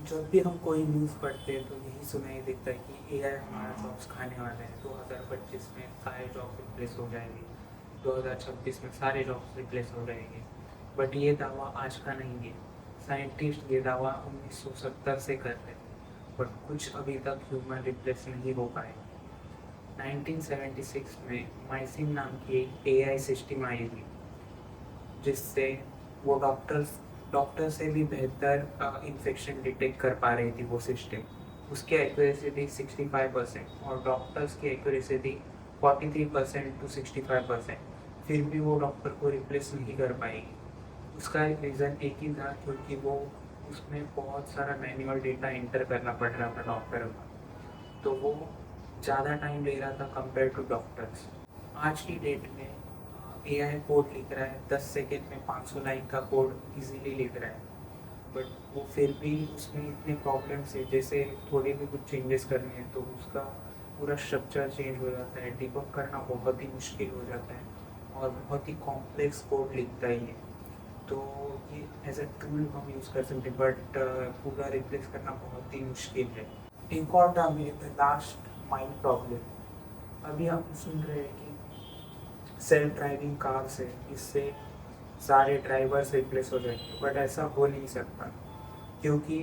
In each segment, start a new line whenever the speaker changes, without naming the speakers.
जब भी हम कोई न्यूज़ पढ़ते हैं तो यही सुनाई देता है कि एआई हमारा जॉब्स खाने वाला है। 2025 में सारे जॉब रिप्लेस हो जाएंगे, 2026 में सारे जॉब्स रिप्लेस हो जाएंगे। बट ये दावा आज का नहीं है। साइंटिस्ट ये दावा 1970 से कर रहे हैं, बट कुछ अभी तक ह्यूमन रिप्लेस नहीं हो पाए। 1976 में माइसिन नाम की एक एआई सिस्टम आई थी, जिससे वो डॉक्टर से भी बेहतर इन्फेक्शन डिटेक्ट कर पा रही थी वो सिस्टम। उसकी एक्यूरेसी थी 65% और डॉक्टर्स की एक्यूरेसी थी 43% टू 65%। फिर भी वो डॉक्टर को रिप्लेस नहीं कर पाएगी। उसका एक रीज़न एक ही था, क्योंकि वो उसमें बहुत सारा मैनुअल डेटा इंटर करना पड़ रहा था डॉक्टर का, तो वो ज़्यादा टाइम ले रहा था कंपेयर टू डॉक्टर्स। आज की डेट में एआई कोड लिख रहा है, 10 सेकेंड में 500 लाइन का कोड इजीली लिख रहा है। बट वो फिर भी उसमें इतने प्रॉब्लम्स है, जैसे थोड़ी भी कुछ चेंजेस करने हैं तो उसका पूरा स्ट्रक्चर चेंज हो जाता है, डिबग करना बहुत ही मुश्किल हो जाता है और बहुत ही कॉम्प्लेक्स कोड लिखता ही है। तो ये एज अ टूल हम यूज़ कर सकते हैं, बट पूरा रिप्लेस करना बहुत ही मुश्किल है। एक और टर्म है द लास्ट माइल प्रॉब्लम। अभी हम सुन रहे हैं कि सेल्फ ड्राइविंग कार्स है, इससे सारे ड्राइवर्स रिप्लेस हो जाएंगे, बट ऐसा हो नहीं सकता, क्योंकि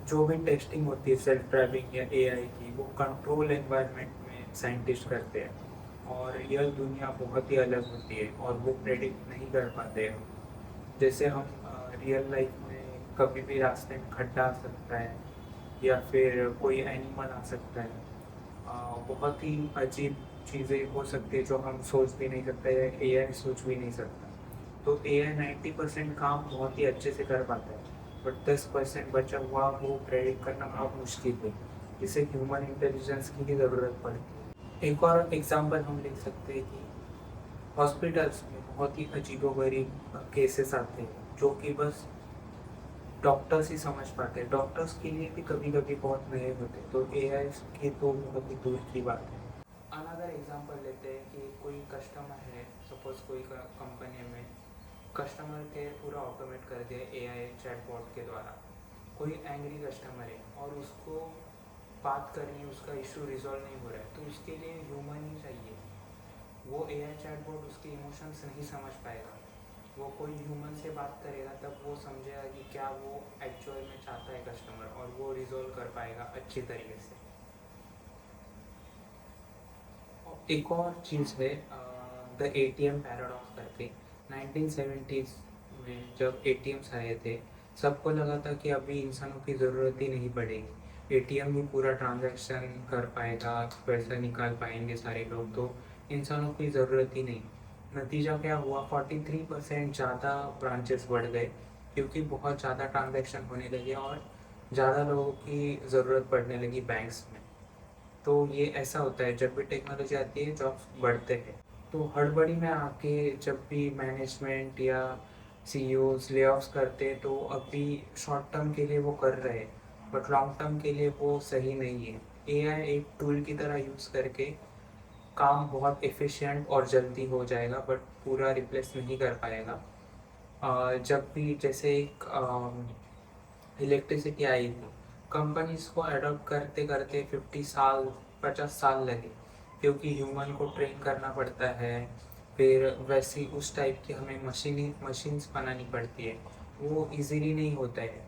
जो भी टेस्टिंग होती है सेल्फ ड्राइविंग या एआई की, वो कंट्रोल एनवायरनमेंट में साइंटिस्ट करते हैं और रियल दुनिया बहुत ही अलग होती है और वो प्रेडिक्ट नहीं कर पाते हैं। जैसे हम रियल लाइफ में कभी भी रास्ते में खड्डा आ सकता है या फिर कोई एनिमल आ सकता है, बहुत ही अजीब चीज़ें हो सकती है जो हम सोच भी नहीं सकते या एआई सोच भी नहीं सकता। तो एआई 90% काम बहुत ही अच्छे से कर पाता है, बट 10% बचा हुआ वो प्रेडिक्ट करना बहुत मुश्किल है, जिसे ह्यूमन इंटेलिजेंस की ही ज़रूरत पड़ती है। एक और एग्जांपल हम ले सकते हैं कि हॉस्पिटल्स में बहुत ही अजीबोगरीब केसेस आते हैं जो कि बस डॉक्टर्स ही समझ पाते हैं। डॉक्टर्स के लिए भी कभी कभी बहुत नए होते हैं, तो एआई की तो बहुत ही दूर की बात है। अनदर एग्जांपल लेते हैं कि कोई कस्टमर है, सपोज कोई कंपनी में कस्टमर केयर पूरा ऑटोमेट कर दिया एआई चैटबॉट के द्वारा। कोई एंग्री कस्टमर है और उसको बात करनी है, उसका इशू रिजॉल्व नहीं हो रहा है, तो उसके लिए ह्यूमन ही चाहिए। वो एआई चैटबॉट उसके इमोशंस नहीं समझ पाएगा। वो कोई ह्यूमन से बात करेगा तब वो समझेगा कि क्या वो एक्चुअल में चाहता है कस्टमर, और वो रिजॉल्व कर पाएगा अच्छी तरीके से। और एक और चीज़ है द एटीएम पैराडॉक्स करके। 1970s में जब एटीएम्स आए थे, सबको लगा था कि अभी इंसानों की ज़रूरत ही नहीं पड़ेगी, एटीएम ही पूरा ट्रांजैक्शन कर पाएगा, पैसा निकाल पाएंगे सारे लोग, तो इंसानों की ज़रूरत ही नहीं। नतीजा क्या हुआ, 43% ज़्यादा ब्रांचेस बढ़ गए, क्योंकि बहुत ज़्यादा ट्रांजैक्शन होने लगे और ज़्यादा लोगों की ज़रूरत पड़ने लगी बैंक्स में। तो ये ऐसा होता है, जब भी टेक्नोलॉजी आती है जॉब्स बढ़ते हैं। तो हड़बड़ी में आके जब भी मैनेजमेंट या सीईओज ले ऑफ्स करते हैं, तो अभी शॉर्ट टर्म के लिए वो कर रहे हैं, बट लॉन्ग टर्म के लिए वो सही नहीं है। एआई एक टूल की तरह यूज़ करके काम बहुत एफिशिएंट और जल्दी हो जाएगा, बट पूरा रिप्लेस नहीं कर पाएगा। जब भी जैसे एक इलेक्ट्रिसिटी आई थी, कंपनीज को अडॉप्ट करते करते 50 साल लगे, क्योंकि ह्यूमन को ट्रेन करना पड़ता है, फिर वैसी उस टाइप की हमें मशीन्स बनानी पड़ती है, वो इजीली नहीं होता है।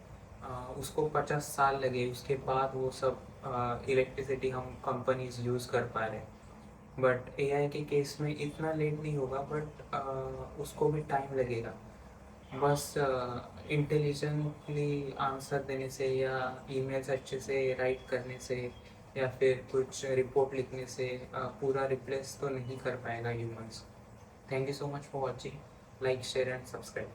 उसको 50 साल लगे, उसके बाद वो सब इलेक्ट्रिसिटी हम कंपनीज यूज़ कर पा रहे हैं। बट एआई के केस में इतना लेट नहीं होगा, बट उसको भी टाइम लगेगा। बस इंटेलिजेंटली आंसर देने से या ईमेल्स अच्छे से राइट करने से या फिर कुछ रिपोर्ट लिखने से पूरा रिप्लेस तो नहीं कर पाएगा humans. Thank you so much for watching. Like share and subscribe.